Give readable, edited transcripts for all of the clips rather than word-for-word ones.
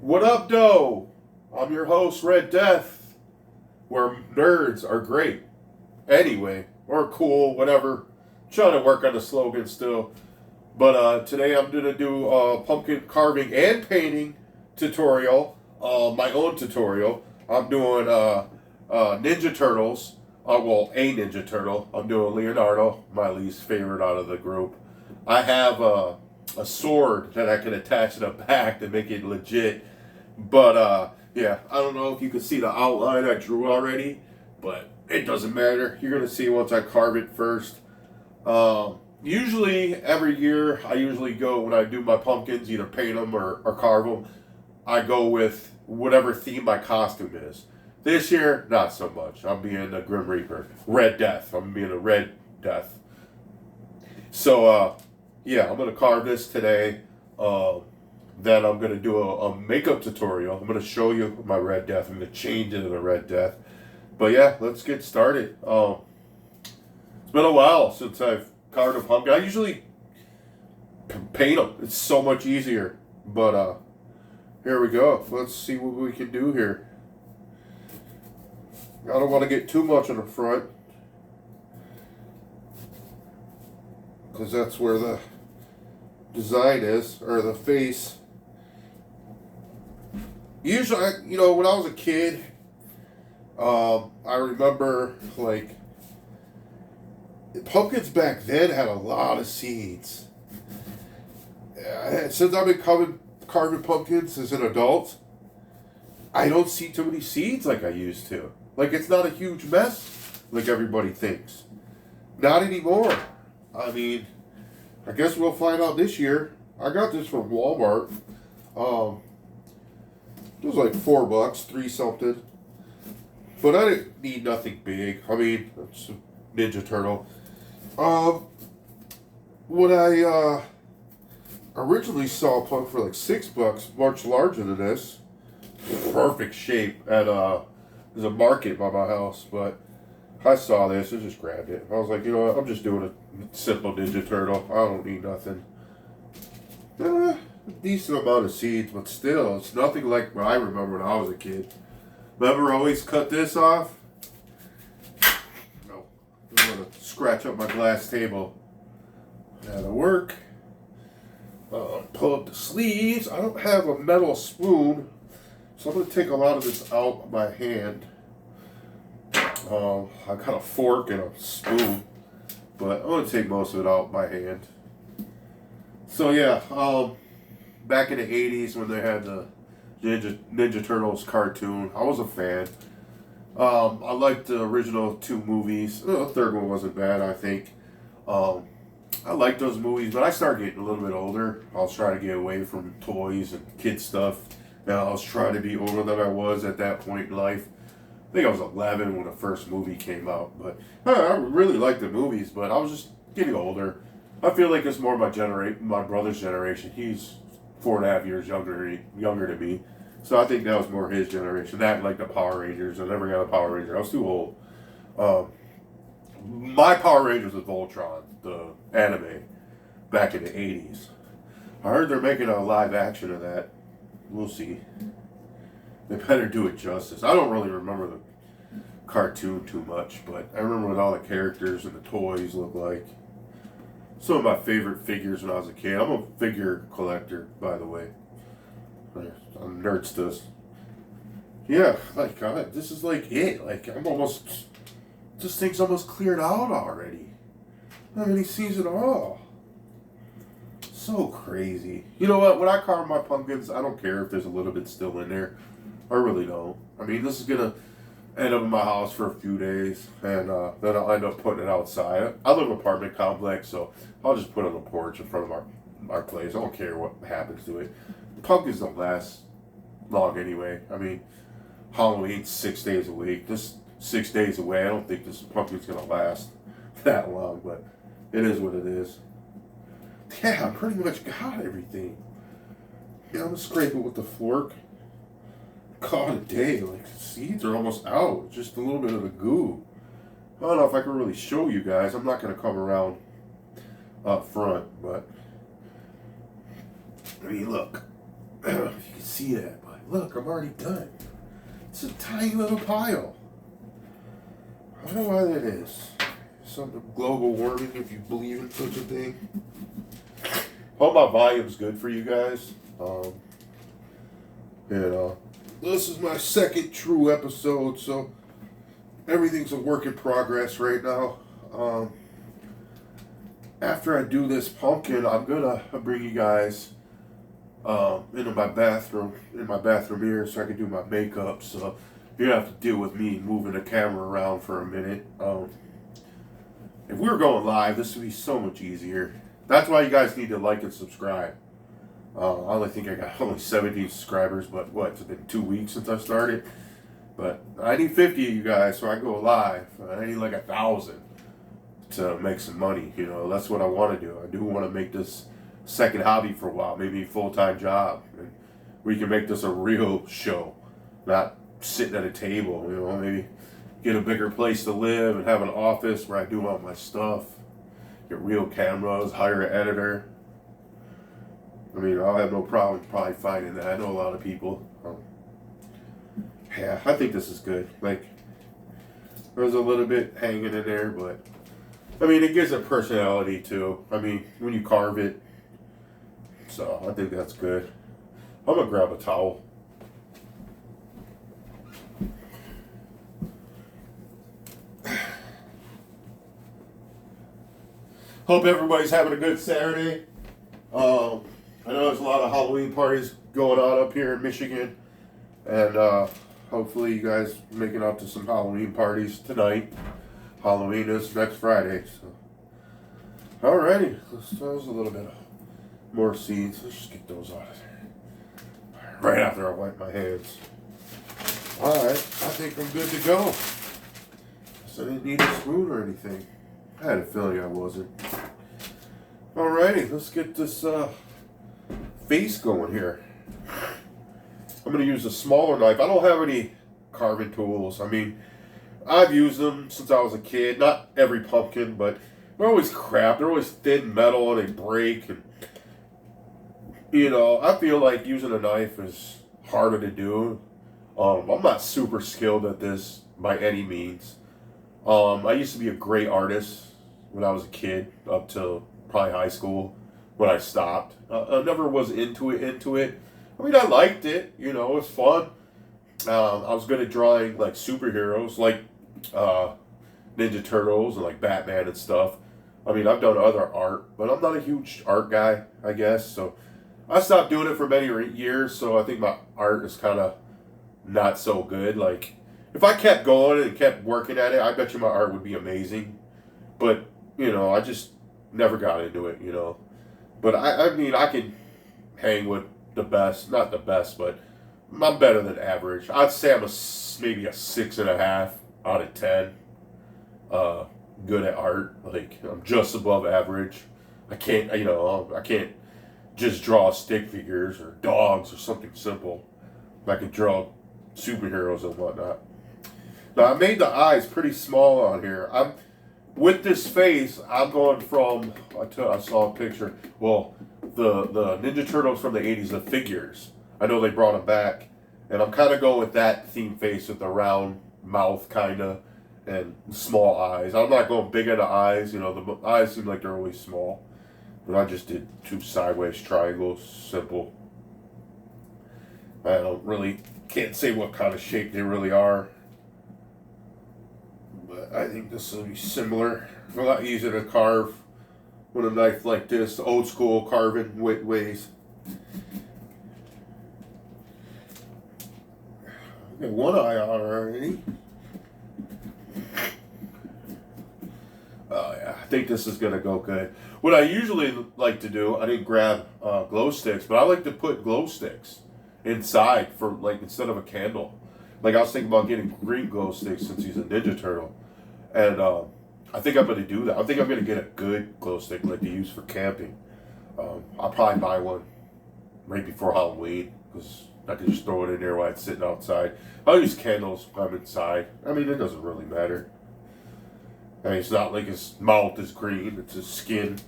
What up, Doe? I'm your host, Red Death, where nerds are great. Anyway, or cool, whatever. Trying to work on the slogan still. But today I'm going to do a pumpkin carving and painting tutorial, my own tutorial. I'm doing Ninja Turtles. Well, a Ninja Turtle. I'm doing Leonardo, my least favorite out of the group. I have a sword that I can attach to the back to make it legit. But yeah, I don't know if you can see the outline I drew already, but it doesn't matter. You're gonna see once I carve it first. Usually every year, I usually go when I do my pumpkins, either paint them or carve them. I go with whatever theme my costume is. This year, not so much. I'm being a Grim Reaper, Red Death. I'm being a Red Death. So yeah, I'm gonna carve this today. Then I'm going to do a makeup tutorial. I'm going to show you my Red Death. I'm going to change it to the Red Death. But yeah, let's get started. It's been a while since I've carved a pumpkin. I usually paint them. It's so much easier. But here we go. Let's see what we can do here. I don't want to get too much on the front, because that's where the design is, or the face. Usually, when I was a kid, I remember, like, pumpkins back then had a lot of seeds. Since I've been carving pumpkins as an adult, I don't see too many seeds like I used to. Like, it's not a huge mess like everybody thinks. Not anymore. I mean, I guess we'll find out this year. I got this from Walmart. It was like $4, 3 something. But I didn't need nothing big. I mean, it's a Ninja Turtle. When I originally saw a punk for like $6, much larger than this, perfect shape at there's a market by my house. But I saw this and just grabbed it. I was like, you know what? I'm just doing a simple Ninja Turtle. I don't need nothing. A decent amount of seeds, but still, it's nothing like what I remember when I was a kid. Remember, I always cut this off? No. I'm going to scratch up my glass table. That'll work. Pull up the sleeves. I don't have a metal spoon, so I'm going to take a lot of this out of my hand. I got a fork and a spoon, but I'm going to take most of it out of my hand. So yeah, back in the 80s when they had the Ninja Turtles cartoon, I was a fan. I liked the original 2 movies. The third one wasn't bad, I think. I liked those movies, but I started getting a little bit older. I was trying to get away from toys and kid stuff. And I was trying to be older than I was at that point in life. I think I was 11 when the first movie came out. But I really liked the movies, but I was just getting older. I feel like it's more my brother's generation. He's 4.5 years younger than me. So I think that was more his generation. That, like the Power Rangers. I never got a Power Ranger. I was too old. My Power Rangers was Voltron, the anime, back in the 80s. I heard they're making a live action of that. We'll see. They better do it justice. I don't really remember the cartoon too much, but I remember what all the characters and the toys look like. Some of my favorite figures when I was a kid. I'm a figure collector, by the way. I'm nerdsters. Yeah, like God, this is like it. Like this thing's almost cleared out already. I don't have any seeds at all. So crazy. You know what? When I carve my pumpkins, I don't care if there's a little bit still in there. I really don't. I mean, this is gonna end up in my house for a few days, and then I'll end up putting it outside. I live in an apartment complex, so I'll just put it on the porch in front of our place. I don't care what happens to it. Pumpkins don't last long anyway. I mean, Halloween's 6 days a week. This 6 days away, I don't think this pumpkin's gonna last that long, but it is what it is. Yeah, I pretty much got everything. Yeah, I'm gonna scrape it with the fork. Call it a day. Like, seeds are almost out. Just a little bit of the goo. I don't know if I can really show you guys. I'm not gonna come around up front, but I mean, look. If you can see that, but Look, I'm already done. It's a tiny little pile. I don't know why that is. Something global warming, if you believe in such a thing. Hope my volume's good for you guys. This is my second true episode, so everything's a work in progress right now. After I do this pumpkin, I'm gonna bring you guys into my bathroom, here, so I can do my makeup. So you have to deal with me moving the camera around for a minute. If we were going live, this would be so much easier. That's why you guys need to like and subscribe. I only think I got only 17 subscribers, but it's been 2 weeks since I started. But I need 50 of you guys so I go live. I need like 1,000 to make some money. You know, that's what I want to do. I do want to make this second hobby for a while, maybe a full-time job. And we can make this a real show, not sitting at a table. You know, maybe get a bigger place to live and have an office where I do all my stuff. Get real cameras, hire an editor. I mean, I'll have no problem probably finding that. I know a lot of people. Yeah, I think this is good. Like, there's a little bit hanging in there, but I mean, it gives it personality too. I mean, when you carve it, so I think that's good. I'm gonna grab a towel. Hope everybody's having a good Saturday. I know there's a lot of Halloween parties going on up here in Michigan, and hopefully you guys make it out to some Halloween parties tonight. Halloween is next Friday, so alrighty. Let's toss a little bit of more seeds. Let's just get those out of there right after I wipe my hands. Alright, I think I'm good to go. So I didn't need a spoon or anything. I had a feeling I wasn't. Alrighty, let's get this face going here. I'm going to use a smaller knife. I don't have any carving tools. I mean, I've used them since I was a kid. Not every pumpkin, but they're always crap. They're always thin metal and they break. And, you know, I feel like using a knife is harder to do. I'm not super skilled at this by any means. I used to be a great artist when I was a kid, up till probably high school when I stopped. I never was into it. I mean, I liked it, you know, it was fun. I was good at drawing like superheroes, like Ninja Turtles and like Batman and stuff. I mean, I've done other art, but I'm not a huge art guy, I guess. So I stopped doing it for many years, so I think my art is kind of not so good. Like, if I kept going and kept working at it, I bet you my art would be amazing. But, you know, I just never got into it, you know. But I mean, I can hang with the best, not the best, but I'm better than average. I'd say I'm maybe a 6.5 out of 10. Good at art. Like, I'm just above average. I can't just draw stick figures or dogs or something simple. I can draw superheroes and whatnot. Now, I made the eyes pretty small on here. With this face, I'm going from, I saw a picture, well, the Ninja Turtles from the 80s, the figures. I know they brought them back, and I'm kind of going with that theme face with the round mouth, kind of, and small eyes. I'm not going big on the eyes, you know, the eyes seem like they're always small, but I just did 2 sideways triangles, simple. I can't say what kind of shape they really are. But I think this will be similar. A lot easier to carve with a knife like this, old school carving ways. Okay, one eye out already. Oh yeah, I think this is gonna go good. What I usually like to do, I didn't grab glow sticks, but I like to put glow sticks inside for, like, instead of a candle. Like, I was thinking about getting green glow sticks since he's a Ninja Turtle. And I think I'm going to do that. I think I'm going to get a good glow stick like they use for camping. I'll probably buy one right before Halloween, because I can just throw it in there while it's sitting outside. I'll use candles when I'm inside. I mean, it doesn't really matter. I mean, it's not like his mouth is green, it's his skin.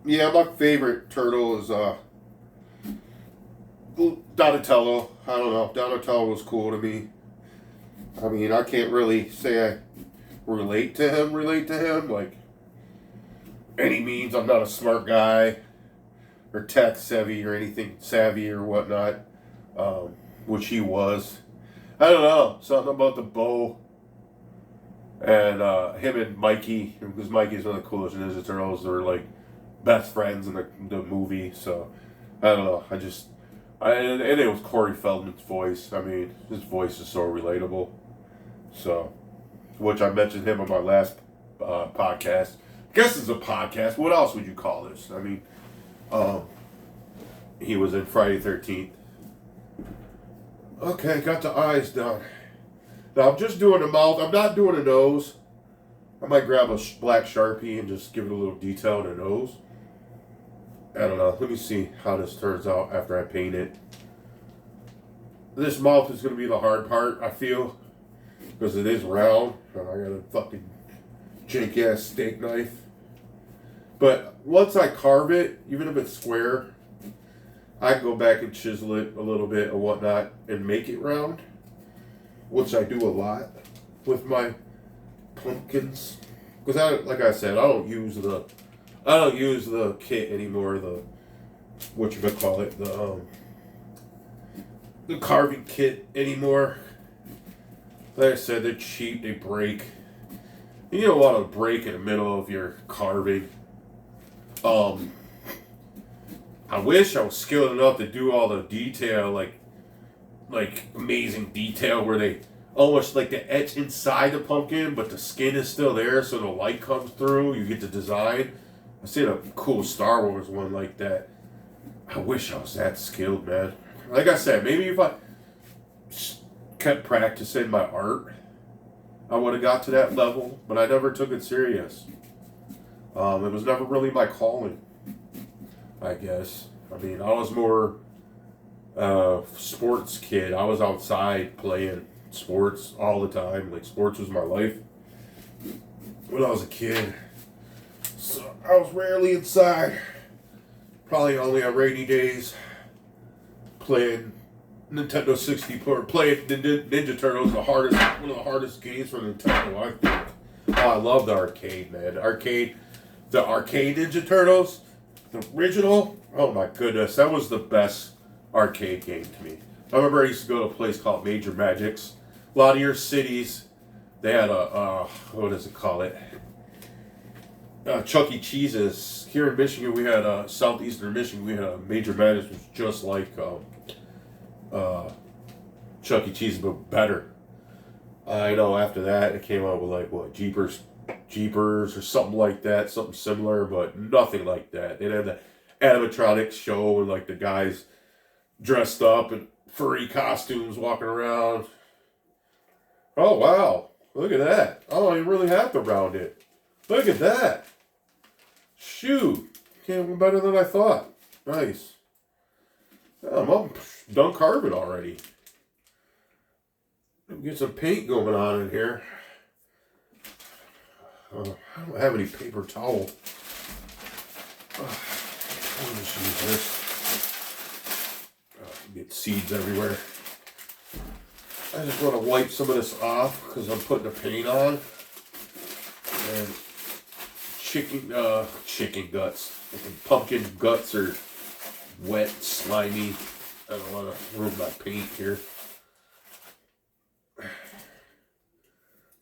Yeah, my favorite turtle is Donatello. I don't know. Donatello was cool to me. I mean, I can't really say I relate to him like any means. I'm not a smart guy or tech savvy or anything savvy or whatnot, which he was. I don't know, something about the bow and him and Mikey, because Mikey's one of the coolest Ninja Turtles. They're like best friends in the movie, so I don't know. And it was Corey Feldman's voice. I mean, his voice is so relatable. So, which I mentioned him on my last podcast. I guess it's a podcast. What else would you call this? I mean, he was in Friday 13th. Okay, got the eyes done. Now I'm just doing the mouth. I'm not doing the nose. I might grab a black Sharpie and just give it a little detail in the nose. I don't know. Let me see how this turns out after I paint it. This mouth is going to be the hard part, I feel. Because it is round. And I got a fucking jank-ass steak knife. But once I carve it, even if it's square, I can go back and chisel it a little bit or whatnot and make it round, which I do a lot with my pumpkins. Because like I said, I don't use the kit anymore. The carving kit anymore. Like I said, they're cheap. They break. You don't want to break in the middle of your carving. I wish I was skilled enough to do all the detail, like amazing detail where they almost like the etch inside the pumpkin, but the skin is still there, so the light comes through. You get the design. I seen a cool Star Wars one like that. I wish I was that skilled, man. Like I said, maybe if I kept practicing my art, I would have got to that level, but I never took it serious. It was never really my calling, I guess. I mean, I was more sports kid. I was outside playing sports all the time. Like, sports was my life when I was a kid. So I was rarely inside. Probably only on rainy days playing Nintendo 64, playing Ninja Turtles, one of the hardest games for Nintendo, I think. Oh, I love the arcade, man. The arcade Ninja Turtles, the original. Oh my goodness, that was the best arcade game to me. I remember I used to go to a place called Major Magics. A lot of your cities, they had what does it call it? Chuck E. Cheese's. Here in Michigan, we had southeastern Michigan. We had a Major Magics, which was just like Chuck E. Cheese, but better. I know after that it came out with like what Jeepers or something like that, something similar, but nothing like that. It had the animatronics show and like the guys dressed up in furry costumes walking around. Oh wow, look at that! Oh, you really have to round it. Look at that. Shoot, came better than I thought. Nice. I'm done carving already. Get some paint going on in here. I don't have any paper towel. I'll just use this. Get seeds everywhere. I just want to wipe some of this off because I'm putting the paint on. And chicken guts, pumpkin guts are wet, slimy. I don't want to ruin my paint here.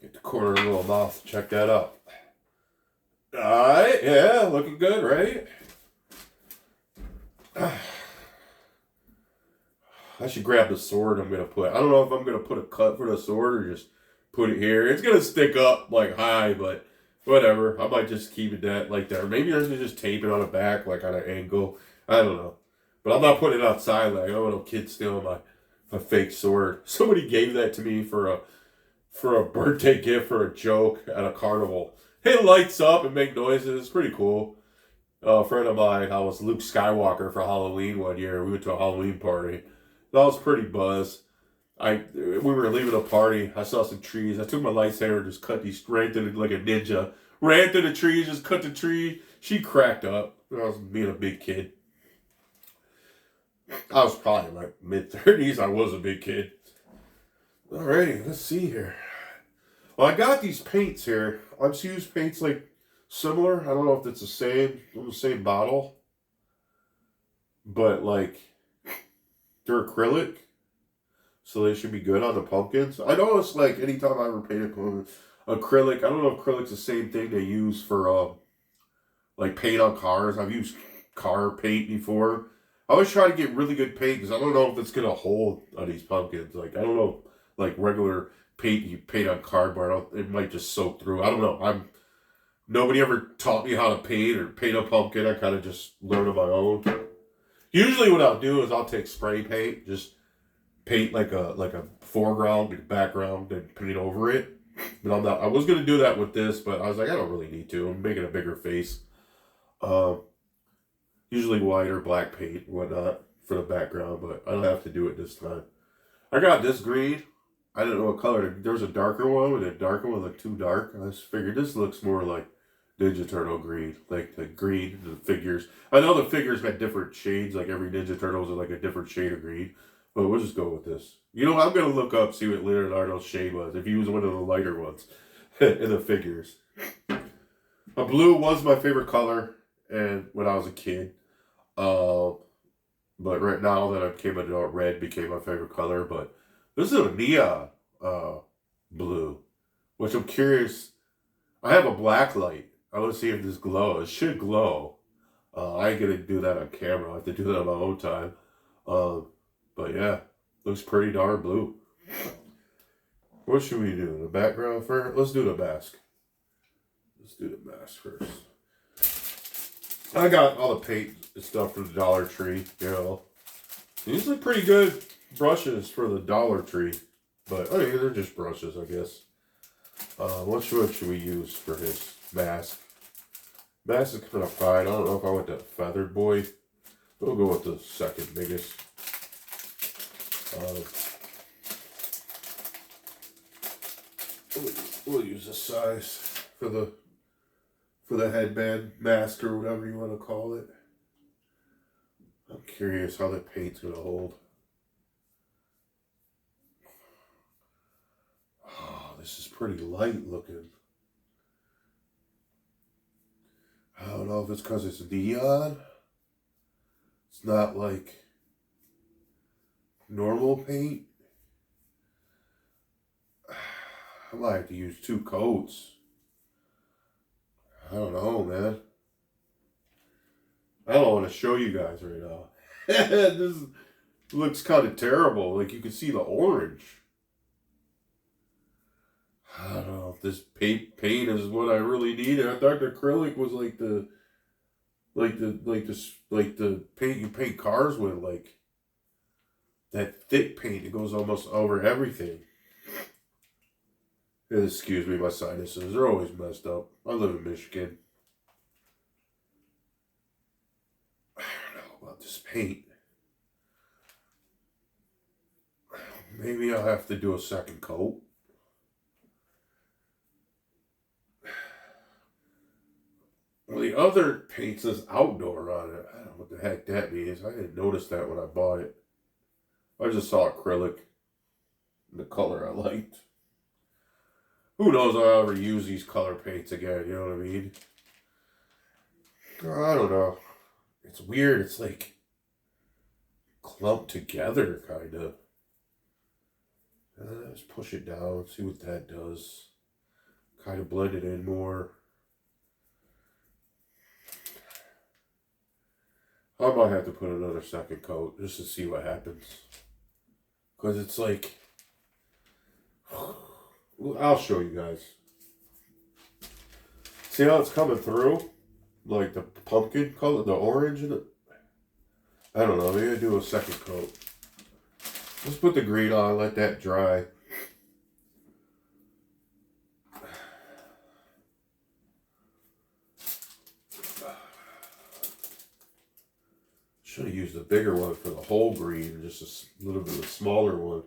Get the corner of the little mouth. Check that out. Alright, yeah, looking good, right? I should grab the sword I'm going to put. I don't know if I'm going to put a cut for the sword or just put it here. It's going to stick up like high, but whatever. I might just keep it that like that. Or maybe I should just tape it on the back like on an angle. I don't know. But I'm not putting it outside. Like, I don't want no kids stealing my fake sword. Somebody gave that to me for a birthday gift for a joke at a carnival. It lights up and make noises. It's pretty cool. A friend of mine, I was Luke Skywalker for Halloween one year. We went to a Halloween party. That was pretty buzz. We were leaving a party. I saw some trees. I took my lightsaber and just cut these, ran through like a ninja. Ran through the trees, just cut the tree. She cracked up. when I was being a big kid. I was probably in my mid-30s. I was a big kid. Alrighty, let's see here. Well, I got these paints here. I've just used paints like similar. I don't know if it's the same bottle, but like they're acrylic, so they should be good on the pumpkins. I noticed like anytime I ever paint a acrylic, I don't know if acrylic's the same thing they use for like paint on cars. I've used car paint before. I always try to get really good paint because I don't know if it's gonna hold on these pumpkins. Like I don't know, like regular paint you paint on cardboard, it might just soak through. I don't know. Nobody ever taught me how to paint or paint a pumpkin. I kind of just learn on my own. Usually, what I'll do is I'll take spray paint, just paint like a foreground and background, and paint over it. But I'm not. I was gonna do that with this, but I was like, I don't really need to. I'm making a bigger face. Usually white or black paint, whatnot, for the background, but I don't have to do it this time. I got this green. I didn't know what color. There's a darker one, and a darker one looked too dark. I just figured this looks more like Ninja Turtle green, like the green, the figures. I know the figures had different shades, like every Ninja Turtle was like a different shade of green, but we'll just go with this. You know, I'm going to look up, see what Leonardo's shade was, if he was one of the lighter ones in the figures. A blue was my favorite color and when I was a kid. But right now that I became an adult, red became my favorite color. But this is a neon blue, which I'm curious. I have a black light. I want to see if this glows. It should glow. I ain't gonna do that on camera. I have to do that on my own time. But yeah, looks pretty darn blue. What should we do? The background first? Let's do the mask. Let's do the mask first. I got all the paint and stuff from the Dollar Tree, you know. These look pretty good brushes for the Dollar Tree. But, I mean, they're just brushes, I guess. What should we use for his mask? Mask is kind of fine. I don't know if I want the Feathered Boy. We'll go with the second biggest. We'll use this size for the headband mask or whatever you want to call it. I'm curious how the paint's gonna hold. Oh, this is pretty light looking. I don't know if it's because it's neon. It's not like normal paint. I might have to use 2 coats. I don't know, man. I don't want to show you guys right now. This looks kind of terrible. Like you can see the orange. I don't know if this paint is what I really need. I thought the acrylic was like the paint you paint cars with, like that thick paint. It goes almost over everything. Excuse me, my sinuses, they're always messed up. I live in Michigan. I don't know about this paint. Maybe I'll have to do a second coat. Well, the other paint says outdoor on it. I don't know what the heck that means. I didn't notice that when I bought it. I just saw acrylic. The color I liked. Who knows if I'll ever use these color paints again, you know what I mean? I don't know. It's weird. It's like clumped together, kind of. Let's push it down, see what that does. Kind of blend it in more. I might have to put another second coat just to see what happens. Because it's like... I'll show you guys. See how it's coming through? Like the pumpkin color, the orange in it? I don't know, maybe I do a second coat. Let's put the green on, let that dry. Should have used a bigger one for the whole green, just a little bit of a smaller one.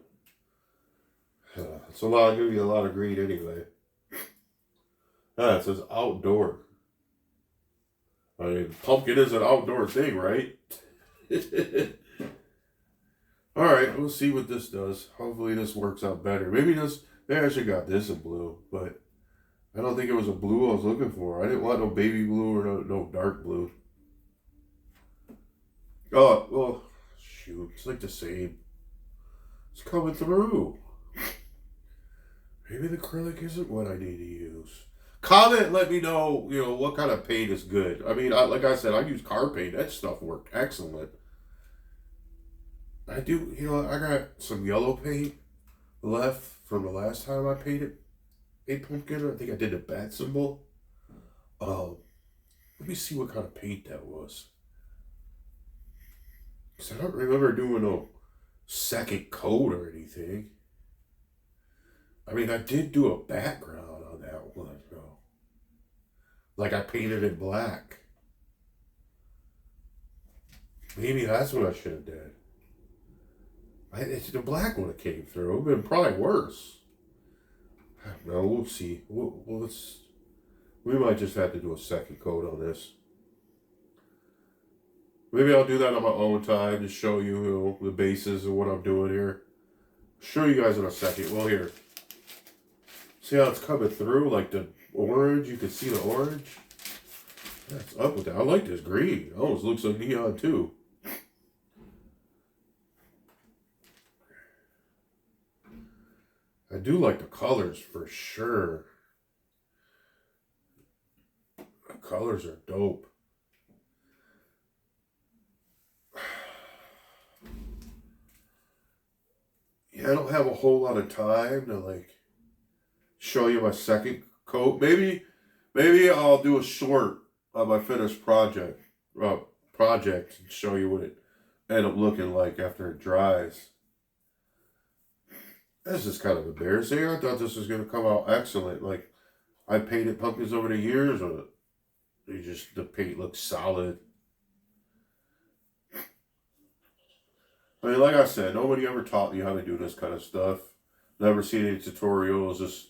It's going to be a lot of green anyway. It says outdoor. I mean, pumpkin is an outdoor thing, right? Alright, we'll see what this does. Hopefully this works out better. Maybe I should got this in blue, but I don't think it was a blue I was looking for. I didn't want no baby blue or no dark blue. Oh, well, shoot. It's like the same. It's coming through. Maybe the acrylic isn't what I need to use. Comment, let me know, what kind of paint is good. I mean, like I said, I use car paint. That stuff worked excellent. I do, I got some yellow paint left from the last time I painted a pumpkin. I think I did the bat symbol. Let me see what kind of paint that was. Because I don't remember doing no second coat or anything. I mean, I did do a background on that one, though. Like I painted it black. Maybe that's what I should have done. It's the black one that came through. It would have been probably worse. I don't know. We'll see. We might just have to do a second coat on this. Maybe I'll do that on my own time to show you, the bases of what I'm doing here. Show you guys in a second. Well, here. See how it's coming through? Like the orange. You can see the orange. That's up with that. I like this green. It almost looks like neon too. I do like the colors for sure. The colors are dope. Yeah, I don't have a whole lot of time to show you my second coat. Maybe I'll do a short on my finished project and show you what it ended up looking like after it dries. This is kind of embarrassing. I thought this was going to come out excellent. Like, I painted pumpkins over the years, but the paint looks solid. I mean, like I said, nobody ever taught me how to do this kind of stuff. Never seen any tutorials. Just,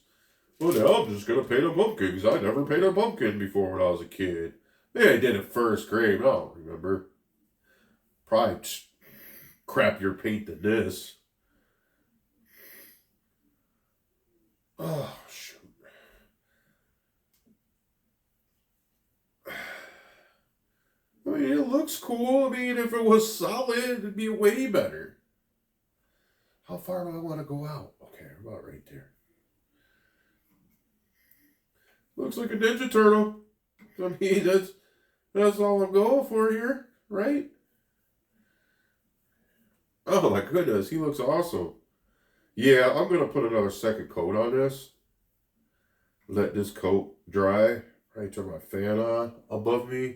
now I'm just going to paint a pumpkin because I never painted a pumpkin before when I was a kid. Maybe I did it first grade. I don't remember. Probably crappier paint than this. Oh, shoot. I mean, it looks cool. I mean, if it was solid, it'd be way better. How far do I want to go out? Okay, about right there. Looks like a Ninja Turtle. I mean, that's all I'm going for here, right? Oh my goodness, he looks awesome. Yeah, I'm going to put another second coat on this. Let this coat dry. Right, turn my fan on above me.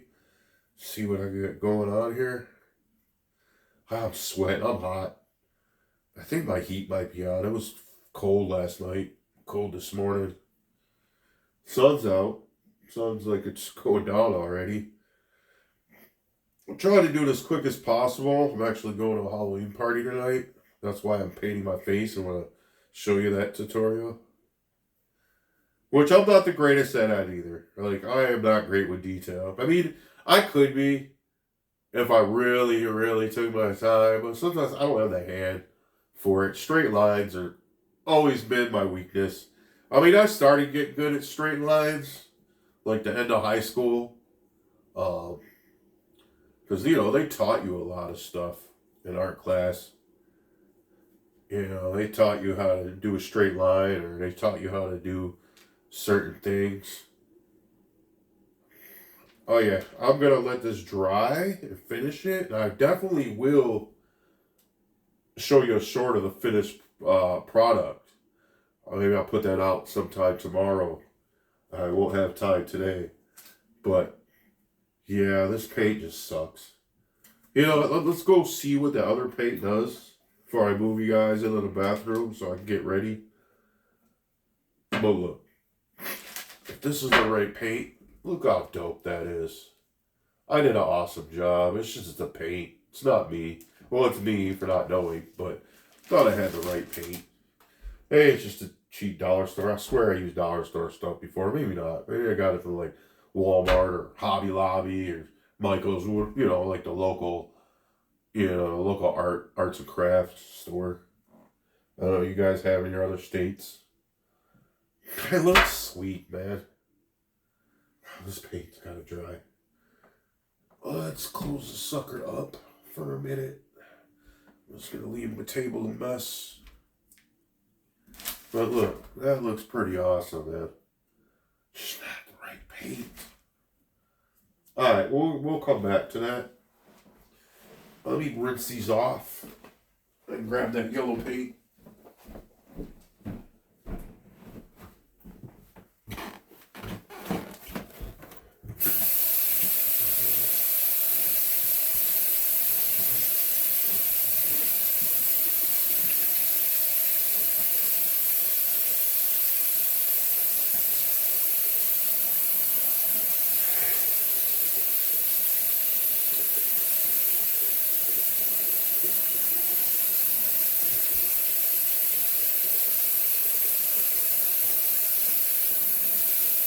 See what I got going on here. I'm sweating. I'm hot. I think my heat might be on. It was cold last night. Cold this morning. Sun's out. Sun's like it's going down already. I'm trying to do it as quick as possible. I'm actually going to a Halloween party tonight. That's why I'm painting my face. I want to show you that tutorial. Which I'm not the greatest at either. Like, I am not great with detail. I mean, I could be if I really, really took my time. But sometimes I don't have the hand for it. Straight lines are always been my weakness. I mean, I started getting good at straight lines like the end of high school. Because, they taught you a lot of stuff in art class. They taught you how to do a straight line, or they taught you how to do certain things. Oh yeah, I'm going to let this dry and finish it. And I definitely will show you a short of the finished product. Maybe I'll put that out sometime tomorrow. I won't have time today. But, yeah, this paint just sucks. Let's go see what the other paint does before I move you guys into the bathroom so I can get ready. But look, if this is the right paint, look how dope that is. I did an awesome job. It's just the paint. It's not me. Well, it's me for not knowing, but thought I had the right paint. Hey, it's just a cheap dollar store. I swear I used dollar store stuff before. Maybe not. Maybe I got it from Walmart or Hobby Lobby or Michael's, like the local, local arts and crafts store. I don't know, you guys have in your other states. It looks sweet, man. This paint's gotta dry. Let's close the sucker up for a minute. I'm just gonna leave the table a mess. But look, that looks pretty awesome, man. Just not the right paint. Alright, we'll come back to that. Let me rinse these off and grab that yellow paint.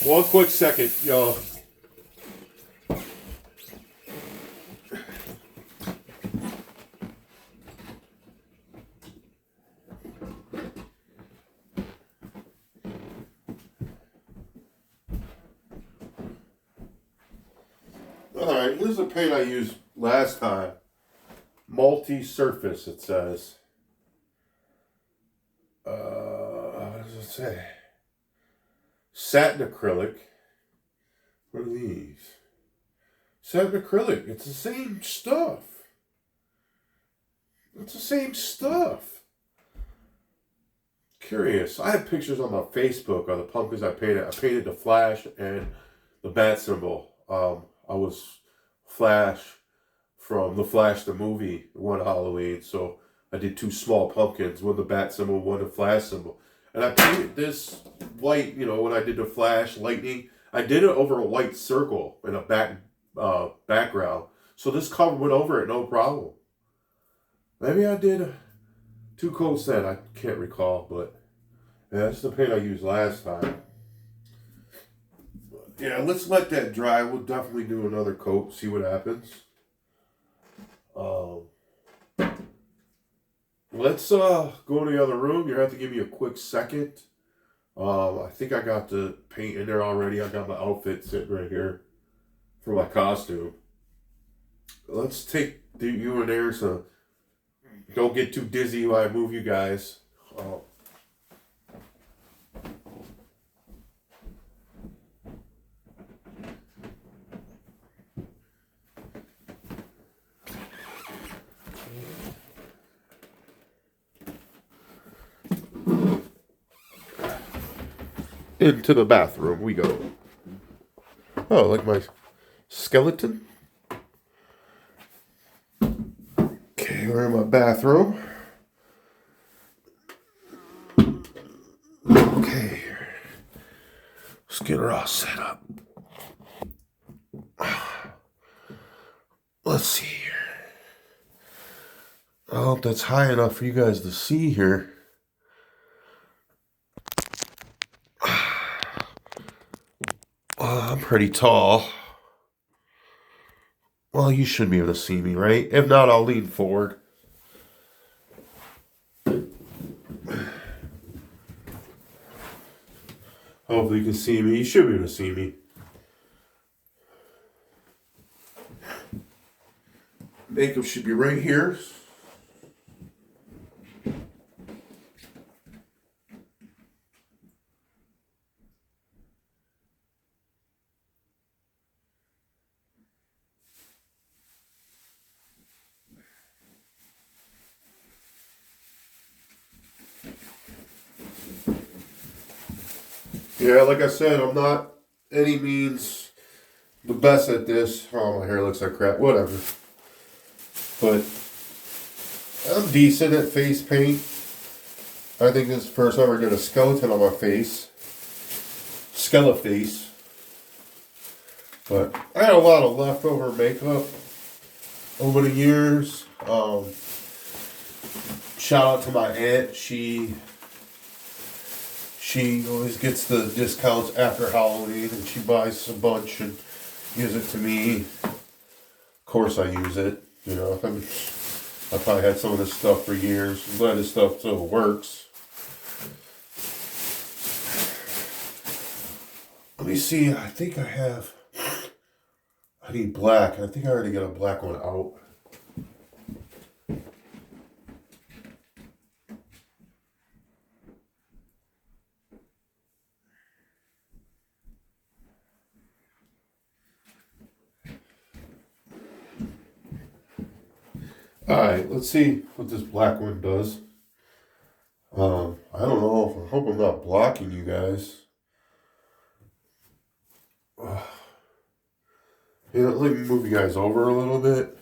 One quick second, y'all. Alright, here's the paint I used last time. Multi-surface, it says. What does it say? Satin acrylic. What are these? Satin acrylic. It's the same stuff. It's the same stuff. Curious. I have pictures on my Facebook of the pumpkins I painted. I painted the Flash and the bat symbol. I was Flash from the Flash the movie one Halloween, so I did 2 small pumpkins, one the bat symbol, one the Flash symbol. And I painted this white, when I did the Flash lightning, I did it over a white circle in a background. So this color went over it, no problem. Maybe I did 2 coats then, I can't recall, but yeah, that's the paint I used last time. Yeah, let's let that dry. We'll definitely do another coat, see what happens. Let's go to the other room. You have to give me a quick second. I think I got the paint in there already. I got my outfit sitting right here for my costume. Let's take you in there so don't get too dizzy while I move you guys. Into the bathroom we go. Oh, like my skeleton. Okay, we're in my bathroom. Okay, let's get her all set up. Let's see here. I hope that's high enough for you guys to see here. I'm pretty tall. Well, you should be able to see me, right? If not, I'll lean forward. Hopefully you can see me. You should be able to see me. Makeup should be right here. Yeah, like I said, I'm not any means the best at this. Oh, my hair looks like crap. Whatever. But I'm decent at face paint. I think this is the first time I did a skeleton on my face. Skeleface. But I had a lot of leftover makeup over the years. Shout out to my aunt. She She always gets the discounts after Halloween, and she buys a bunch and gives it to me. Of course, I use it. You know, I probably had some of this stuff for years. I'm glad this stuff still works. Let me see. I think I need black. I think I already got a black one out. Alright, let's see what this black one does. I don't know. I hope I'm not blocking you guys. Yeah, let me move you guys over a little bit.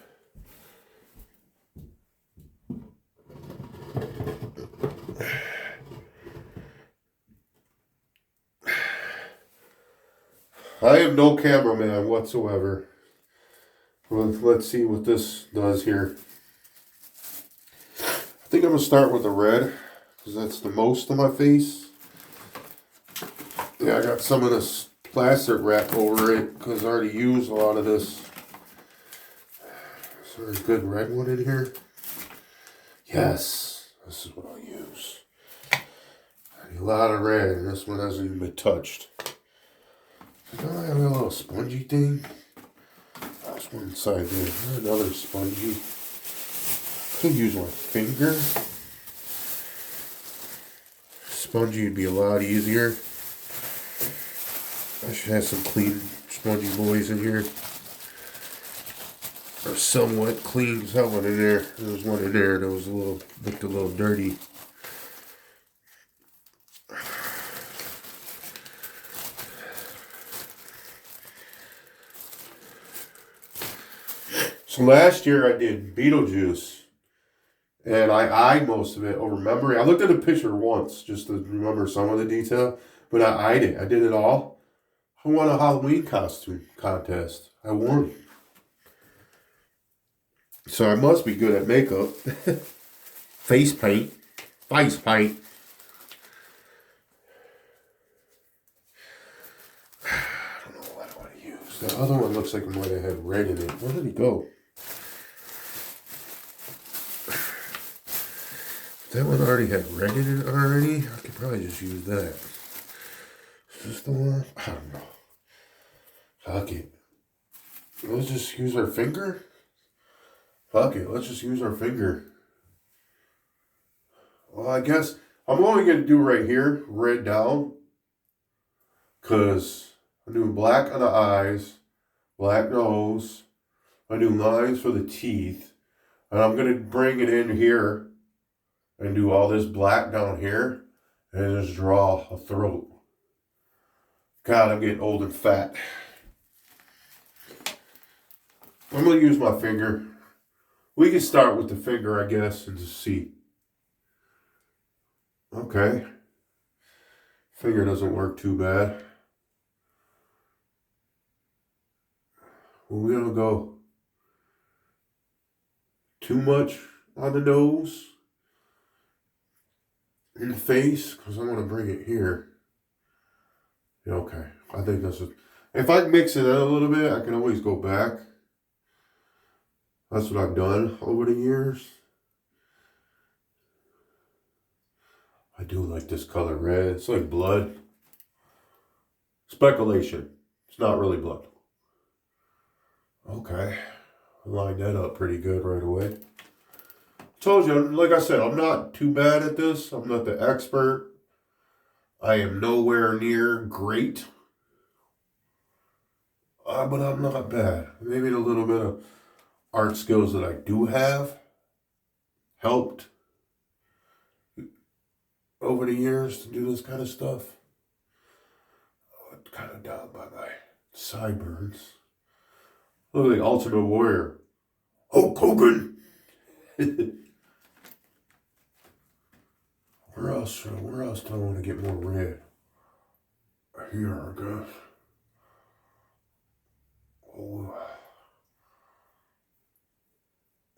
I am no cameraman whatsoever. Well, let's see what this does here. I think I'm going to start with the red, because that's the most of my face. Yeah, I got some of this plastic wrap over it, because I already used a lot of this. Is there a good red one in here? Yes, this is what I'll use. I need a lot of red, and this one hasn't even been touched. Don't I have a little spongy thing? There's one inside there. Another spongy. Could use my finger. Spongy would be a lot easier. I should have some clean spongy boys in here. Or somewhat clean. There's that one in there. There was one in there that was looked a little dirty. So last year I did Beetlejuice, and I eyed most of it over memory. I looked at a picture once just to remember some of the detail, but I eyed it. I did it all. I won a Halloween costume contest. I won. So I must be good at makeup. Face paint. Face paint. I don't know what I want to use. The other one looks like it might have had red in it. Where did he go? That one already had red in it already. I could probably just use that. Is this the one? I don't know. Fuck it. Let's just use our finger. Fuck it. Let's just use our finger. Well, I guess I'm only going to do right here, red down. Because I'm doing black on the eyes, black nose. I do lines for the teeth. And I'm going to bring it in here. And do all this black down here. And just draw a throat. God, I'm getting old and fat. I'm going to use my finger. We can start with the finger, I guess, and just see. Okay. Finger doesn't work too bad. Well, we don't go too much on the nose. In the face, because I want to bring it here. Yeah, okay. I think that's it. If I mix it out a little bit, I can always go back. That's what I've done over the years. I do like this color red. It's like blood. Speculation. It's not really blood. Okay. I lined that up pretty good right away. Told you, like I said, I'm not too bad at this. I'm not the expert. I am nowhere near great. But I'm not bad. Maybe a little bit of art skills that I do have helped over the years to do this kind of stuff. Oh, it's kind of down by my sideburns. Look like the Ultimate Warrior. Hulk Hogan! Where else do I want to get more red? Here, I guess. Oh.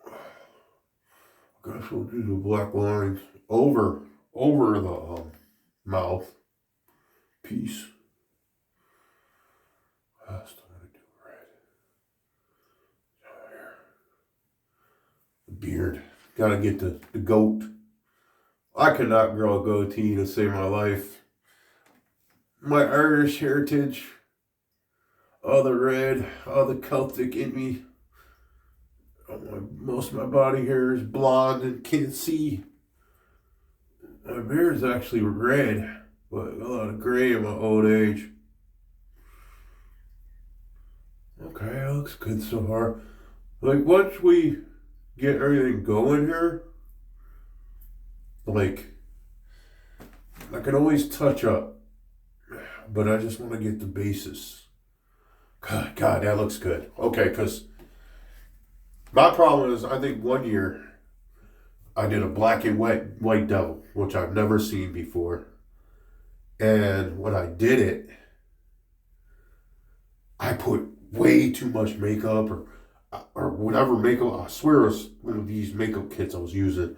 I guess we'll do the black lines over the mouth. Peace. I still gotta do red. The beard. Gotta get the goat. I could not grow a goatee to save my life. My Irish heritage, all the red, all the Celtic in me. Most of my body hair is blonde and can't see. My beard is actually red, but a lot of gray in my old age. Okay, that looks good so far. Like, once we get everything going here, like, I can always touch up, but I just want to get the basis. God, that looks good. Okay, because my problem is, I think one year I did a black and white devil, which I've never seen before. And when I did it, I put way too much makeup or whatever makeup. I swear it was one of these makeup kits I was using.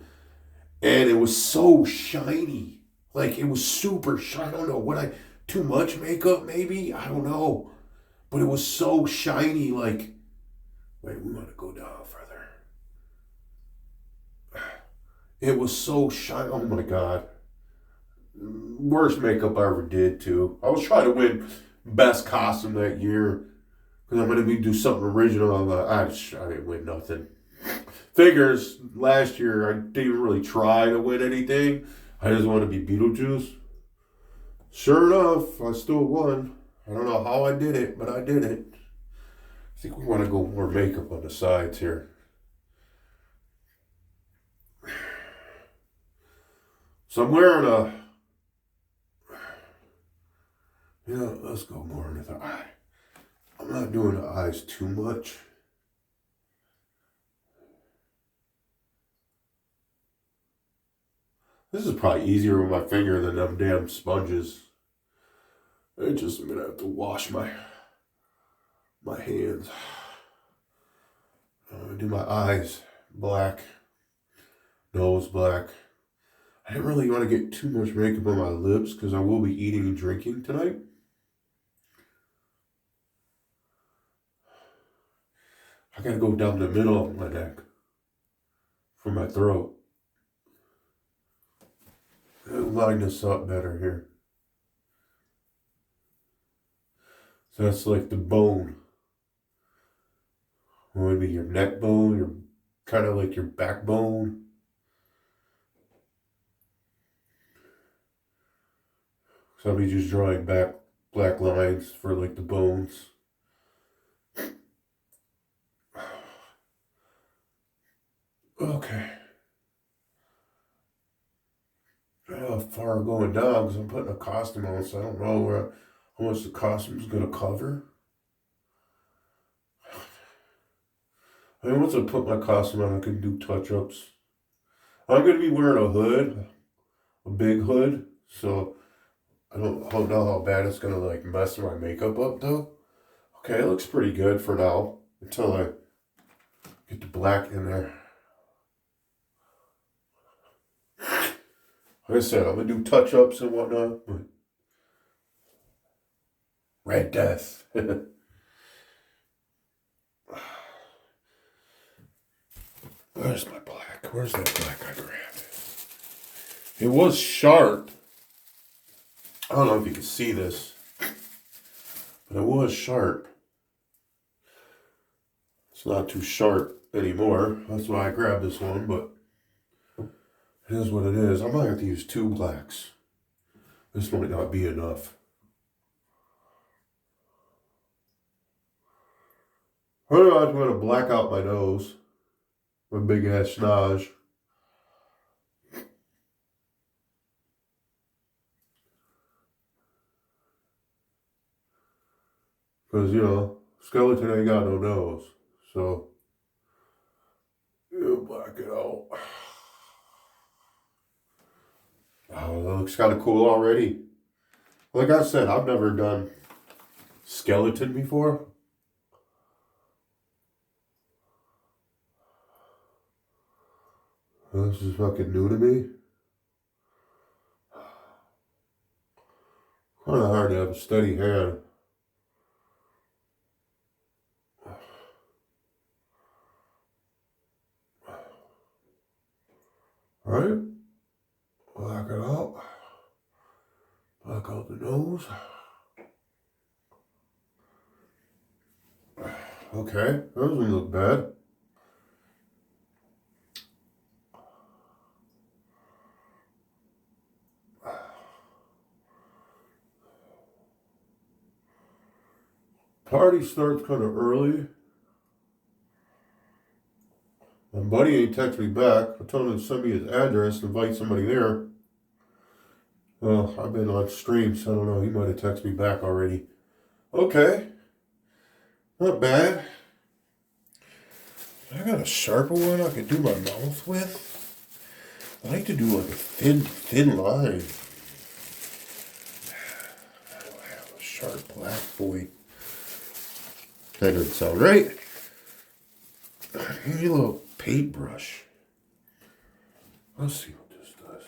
And it was so shiny. Like, it was super shiny. I don't know, too much makeup maybe? I don't know. But it was so shiny, like, wait, we want to go down further. It was so shiny. Oh my God. Worst makeup I ever did, too. I was trying to win best costume that year because I'm going to do something original. I didn't win nothing. Figures, last year I didn't really try to win anything. I just wanted to be Beetlejuice. Sure enough, I still won. I don't know how I did it, but I did it. I think we want to go more makeup on the sides here. So I'm wearing let's go more into the eye. I'm not doing the eyes too much. This is probably easier with my finger than them damn sponges. I'm gonna have to wash my hands. I'm gonna do my eyes black, nose black. I didn't really want to get too much makeup on my lips because I will be eating and drinking tonight. I gotta go down the middle of my neck for my throat. Line this up better here. So that's like the bone. Maybe your neck bone, your kind of like your backbone. So I'll be just drawing black lines for like the bones. Okay. I don't know how far I'm going down because I'm putting a costume on, so I don't know how much the costume's going to cover. I mean, once I put my costume on, I can do touch-ups. I'm going to be wearing a hood, a big hood, so I don't know how bad it's going to like mess my makeup up though. Okay, it looks pretty good for now until I get the black in there. Like I said, I'm going to do touch-ups and whatnot, but Red Death. Where's my black? Where's that black I grabbed? It was sharp. I don't know if you can see this, but it was sharp. It's not too sharp anymore. That's why I grabbed this one, but it is what it is. I might have to use 2 blacks. This might not be enough. I'm going to black out my nose. My big ass schnoz. Because, skeleton ain't got no nose. So, black it out. Oh, that looks kind of cool already. Like I said, I've never done skeleton before. This is fucking new to me. I kind of hard to have a steady hand. Alright, black it out. Black out the nose. Okay, that doesn't look bad. Party starts kind of early. My buddy ain't texted me back. I told him to send me his address and invite somebody there. Well, I've been on stream, so I don't know. He might have texted me back already. Okay. Not bad. I got a sharper one I could do my mouth with. I like to do like a thin line. I have a sharp black boy. That doesn't sound right. Give me a little paintbrush. Let's see what this does.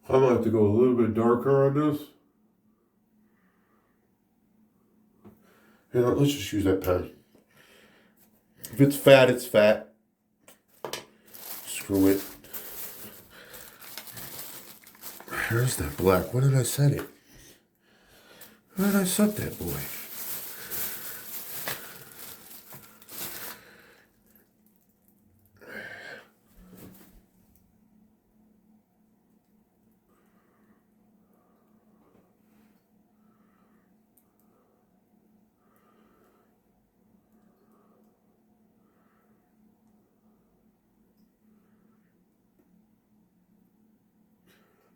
I might have to go a little bit darker on this. You know, let's just use that pen. If it's fat, it's fat. Screw it. Here's that black. Where did I set it? Where did I set that boy?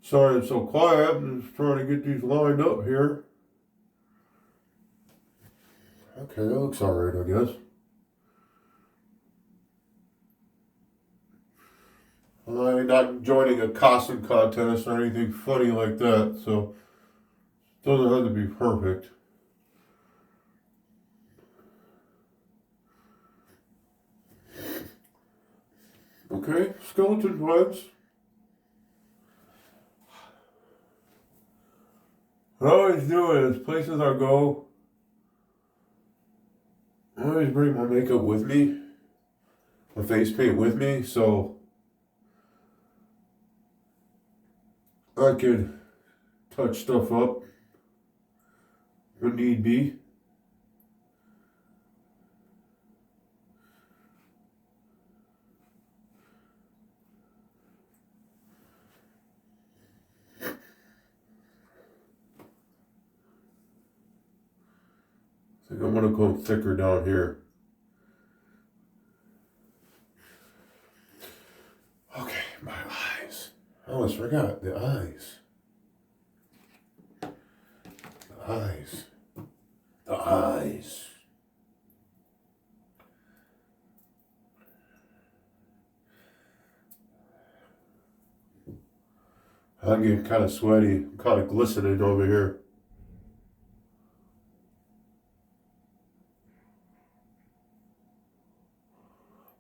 Sorry I'm so quiet. I'm just trying to get these lined up here. Okay, that looks alright, I guess. I'm not joining a costume contest or anything funny like that, so it doesn't have to be perfect. Okay, skeleton twins. What I always do is, places I go, I always bring my makeup with me, my face paint with me, so I can touch stuff up when need be. I think I'm gonna go thicker down here. Okay, my eyes. I almost forgot the eyes. The eyes. The eyes. I'm getting kind of sweaty. I'm kind of glistening over here.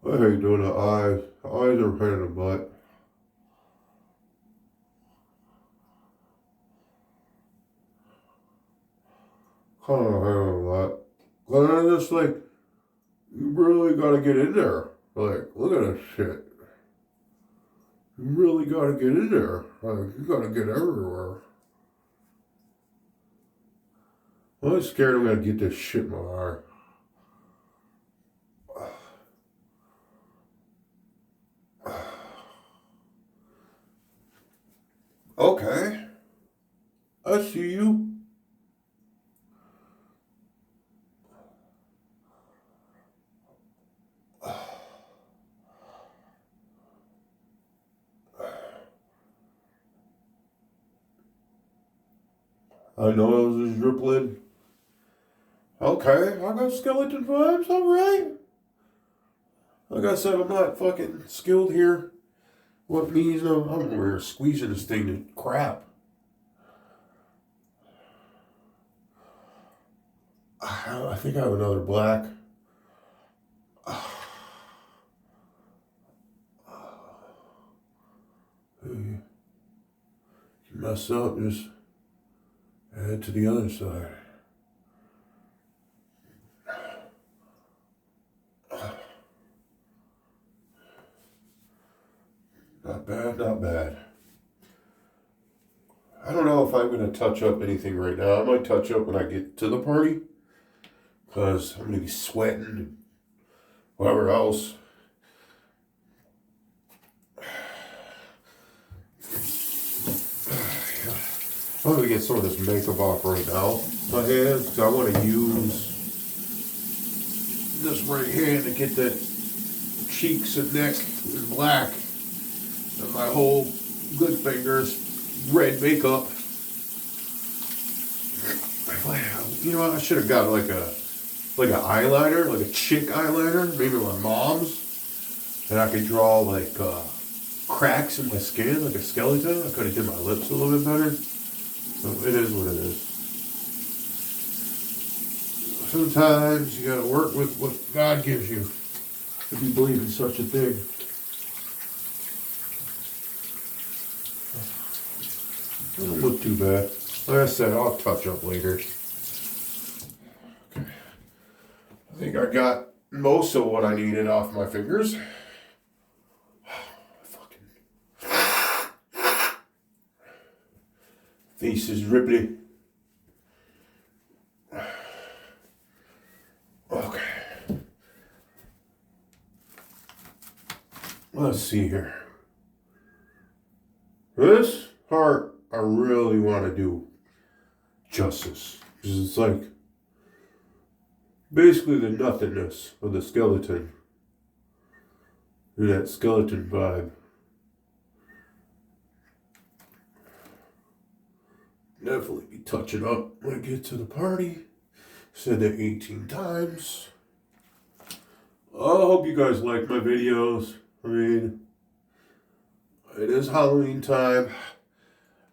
I hate doing the eyes. The eyes are a pain in the butt. Kind of handle that. But I'm just like, you really gotta get in there. Like, look at this shit. You really gotta get in there. Like, you gotta get everywhere. I'm scared I'm gonna get this shit in my eye. Okay. I see you. I know it was a drip lid. Okay, I got skeleton vibes, alright. Like I said, I'm not fucking skilled here. What means I'm over here squeezing this thing to crap. I think I have another black. You mess up, just head to the other side. Not bad, not bad. I don't know if I'm going to touch up anything right now. I might touch up when I get to the party. Because I'm going to be sweating and whatever else. I'm going to get some of this makeup off right now. My hands, because I want to use this right hand to get the cheeks and neck in black. And my whole good fingers, red makeup. You know what? I should have got like an eyeliner, like a chick eyeliner, maybe my mom's, and I could draw like cracks in my skin, like a skeleton. I could have did my lips a little bit better. So it is what it is. Sometimes you gotta work with what God gives you, if you believe in such a thing. It don't look too bad. Like I said, I'll touch up later. Okay. I think I got most of what I needed off my fingers. Face is ripply. Okay. Let's see here. This part I really want to do justice. Because it's like basically the nothingness of the skeleton. And that skeleton vibe. Definitely be touching up when I get to the party. Said that 18 times. I hope you guys like my videos. I mean, it is Halloween time.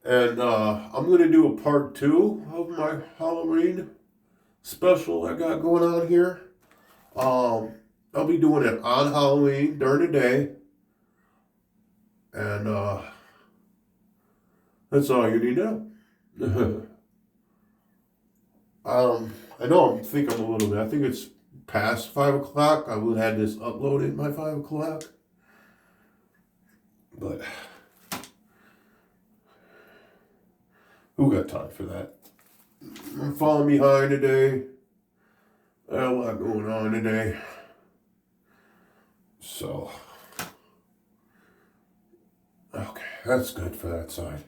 And I'm going to do a part 2 of my Halloween special I got going on here. I'll be doing it on Halloween during the day. And that's all you need to know. I know I'm a little bit. I think it's past 5 o'clock. I would have had this uploaded by 5 o'clock. But who got time for that? I'm falling behind today. I got a lot going on today. So, okay, that's good for that side.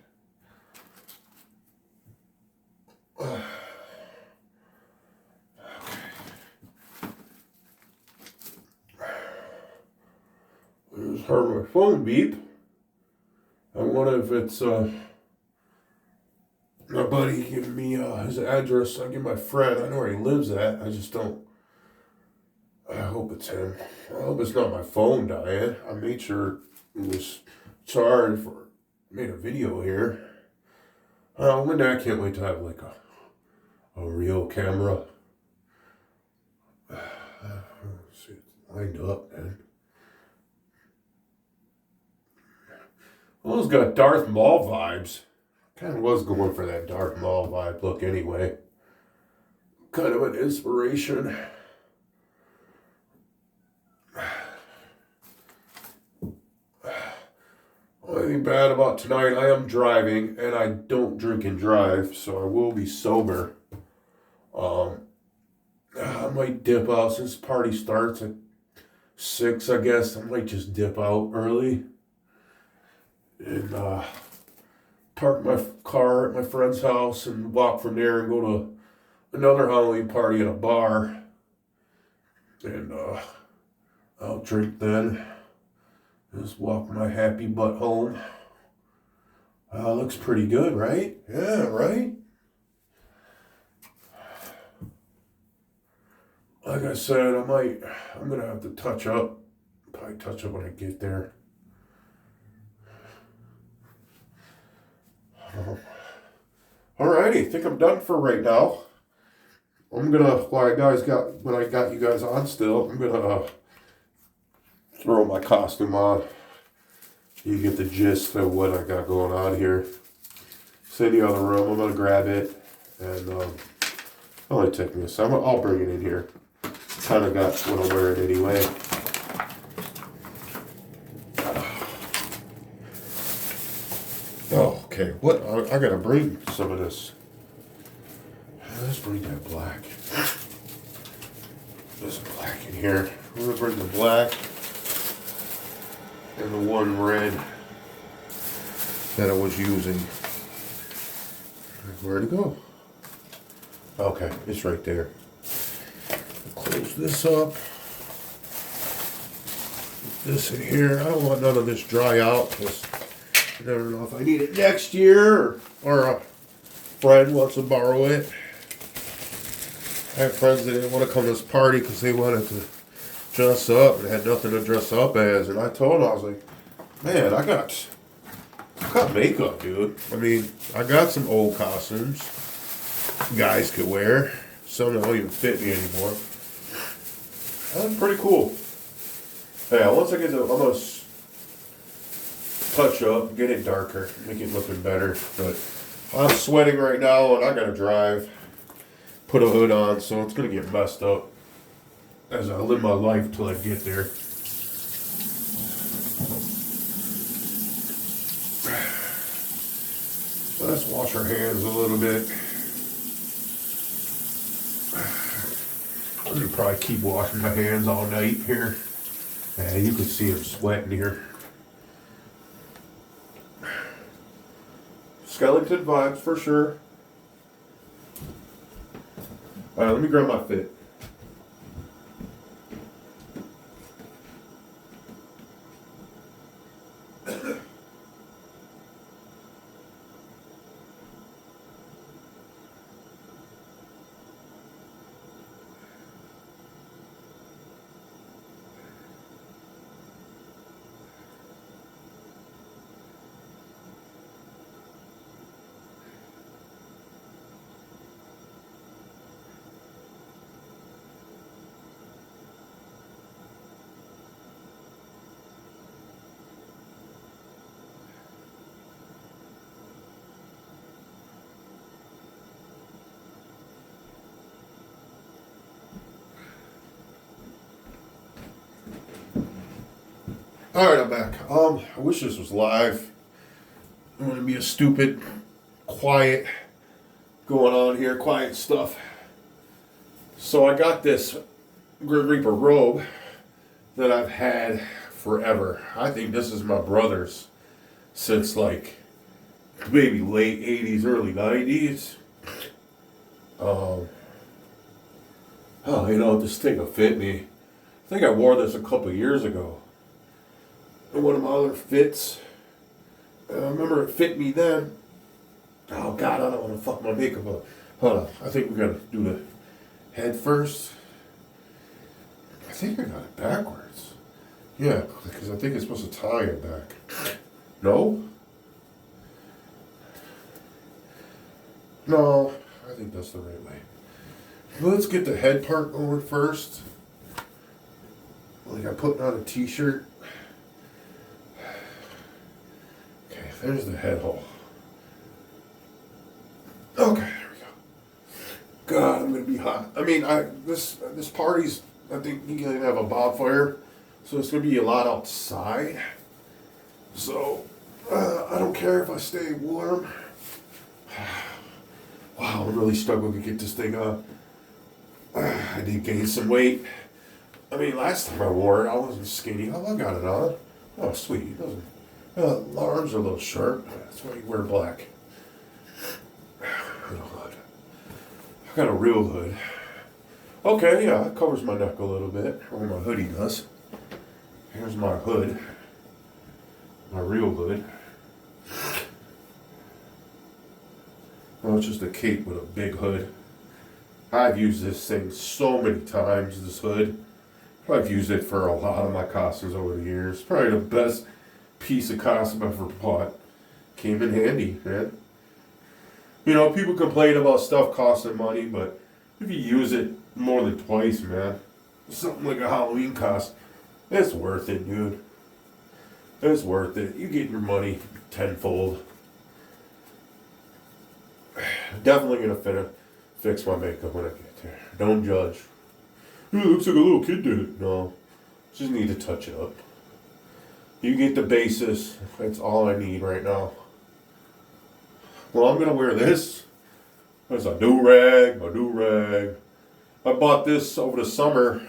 I just heard my phone beep. I wonder if it's my buddy giving me his address. I give my friend. I know where he lives at. I just don't. I hope it's him. I hope it's not my phone dying. I made sure it was charged for. Made a video here. One day I can't wait to have like a real camera. See, it's lined up, man. Well, it's got Darth Maul vibes. Kind of was going for that Darth Maul vibe look anyway. Kind of an inspiration. Only thing bad about tonight, I am driving and I don't drink and drive, so I will be sober. I might dip out since the party starts at 6, I guess. I might just dip out early. And park my car at my friend's house and walk from there and go to another Halloween party at a bar. And I'll drink then. Just walk my happy butt home. Looks pretty good, right? Yeah, right? like I said, I'm gonna have to touch up. Probably touch up when I get there. Alrighty, I think I'm done for right now. I'm gonna, when I got you guys on still, I'm gonna throw my costume on. You get the gist of what I got going on here. It's in the other room. I'm gonna grab it, and it'll only take me a second. I'll bring it in here. Kind of got what I'm wearing anyway. Oh, okay. What? I gotta bring some of this. Let's bring that black. There's black in here. I'm gonna bring the black and the one red that I was using. Where'd it go? Okay, it's right there. Close this up. Put this in here. I don't want none of this dry out because I never know if I need it next year or a friend wants to borrow it. I have friends that didn't want to come to this party because they wanted to dress up and had nothing to dress up as. And I told them, I was like, man, I got makeup, dude. I mean, I got some old costumes guys could wear. Some that don't even fit me anymore. That's pretty cool. Yeah, once I get to, I'm going to touch up, get it darker, make it looking better. But I'm sweating right now and I got to drive. Put a hood on, so it's going to get messed up as I live my life till I get there. Let's wash our hands a little bit. I'm going to probably keep washing my hands all night here. Yeah, you can see I'm sweating here. Skeleton vibes for sure. Alright, let me grab my fit. Alright, I'm back. I wish this was live. I'm gonna be a stupid, quiet going on here, quiet stuff. So I got this Grim Reaper robe that I've had forever. I think this is my brother's since like maybe late 80s, early 90s. Oh, this thing will fit me. I think I wore this a couple years ago. And one of my other fits. I remember it fit me then. Oh God, I don't want to fuck my makeup up. Hold on, I think we gotta do the head first. I think I got it backwards. Yeah, because I think it's supposed to tie it back. No? No, I think that's the right way. Let's get the head part going first. Like I'm putting on a t-shirt. Okay, there's the head hole. Okay, there we go. God, I'm gonna be hot. I mean, this party's, I think you can have a bonfire, so it's gonna be a lot outside. So I don't care if I stay warm. Wow, I'm really struggling to get this thing on. I did gain some weight. I mean, last time I wore it, I wasn't skinny. Oh, I got it on. Oh, sweet. It doesn't. The arms are a little short. That's why you wear black. Hood. I got a real hood. Okay, yeah, it covers my neck a little bit, or my hoodie does. Here's my hood. My real hood. Oh, it's just a cape with a big hood. I've used this thing so many times, this hood. I've used it for a lot of my costumes over the years. Probably the best piece of costume I've ever bought. Came in handy, man. You know, people complain about stuff costing money, but if you use it more than twice, man, something like a Halloween costume, it's worth it, dude. It's worth it. You get your money tenfold. Definitely gonna fix my makeup when I get there. Don't judge. It looks like a little kid did it. No, just need to touch it up. You get the basis. That's all I need right now. Well, I'm gonna wear this. There's a do-rag, I bought this over the summer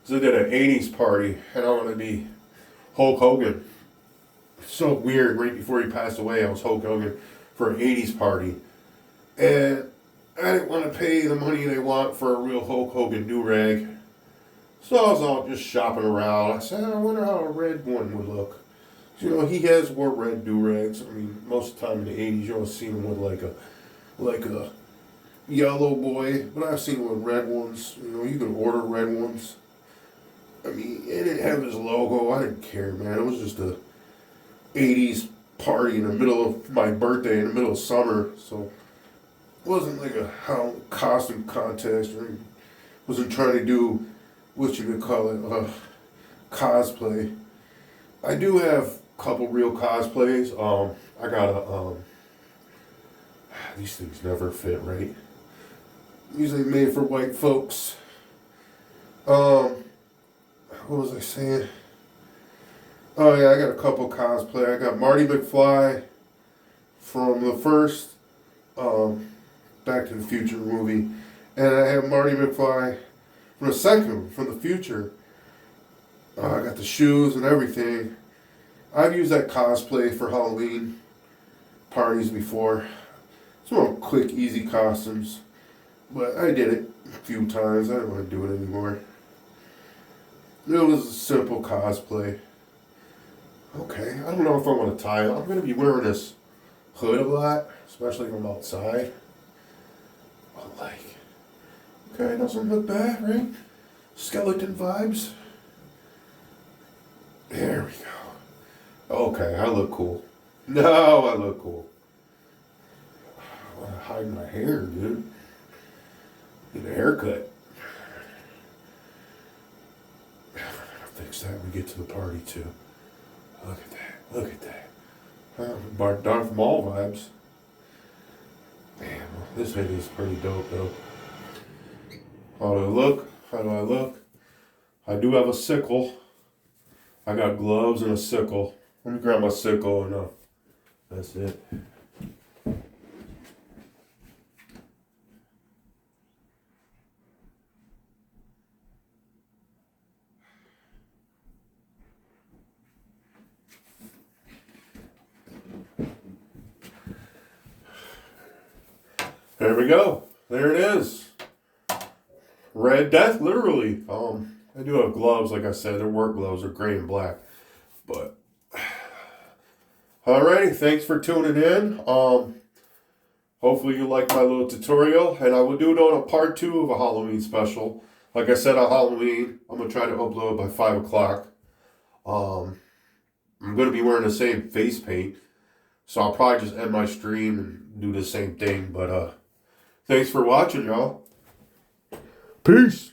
because I did an 80s party and I want to be Hulk Hogan. It's so weird, right before he passed away, I was Hulk Hogan for an 80s party. And I didn't want to pay the money they want for a real Hulk Hogan do-rag. So I was out just shopping around. I said, I wonder how a red one would look. You know, he has wore red do-rags. I mean, most of the time in the 80s, you always see him with like a yellow boy. But I've seen him with red ones. You know, you can order red ones. I mean, it didn't have his logo. I didn't care, man. It was just a 80s party in the middle of my birthday, in the middle of summer. So it wasn't like a costume contest or anything. Wasn't trying to do what you could call it, cosplay. I do have a couple real cosplays. I got a, these things never fit right. Usually made for white folks. What was I saying? Oh yeah, I got a couple cosplay. I got Marty McFly from the first, Back to the Future movie. And I have Marty McFly from the second, from the future. I got the shoes and everything. I've used that cosplay for Halloween parties before. It's more quick, easy costumes. But I did it a few times. I don't want to do it anymore. It was a simple cosplay. Okay, I don't know if I want to tie it. I'm going to be wearing this hood a lot, especially if I'm outside. But like, okay, doesn't look bad, right? Skeleton vibes. There we go. Okay, I look cool. No, I look cool. I want to hide my hair, dude. Get a haircut. I'll fix that when we get to the party, too. Look at that. Look at that. Darth Maul vibes. Man, well, this hoodie is pretty dope, though. How do I look? How do I look? I do have a sickle. I got gloves and a sickle. Let me grab my sickle and that's it. There we go. There it is. Red Death, literally. I do have gloves, like I said. They're work gloves. They're gray and black. But, alrighty. Thanks for tuning in. Hopefully you liked my little tutorial. And I will do it on a part 2 of a Halloween special. Like I said on Halloween, I'm going to try to upload by 5 o'clock. I'm going to be wearing the same face paint. So I'll probably just end my stream and do the same thing. But, thanks for watching, y'all. Peace.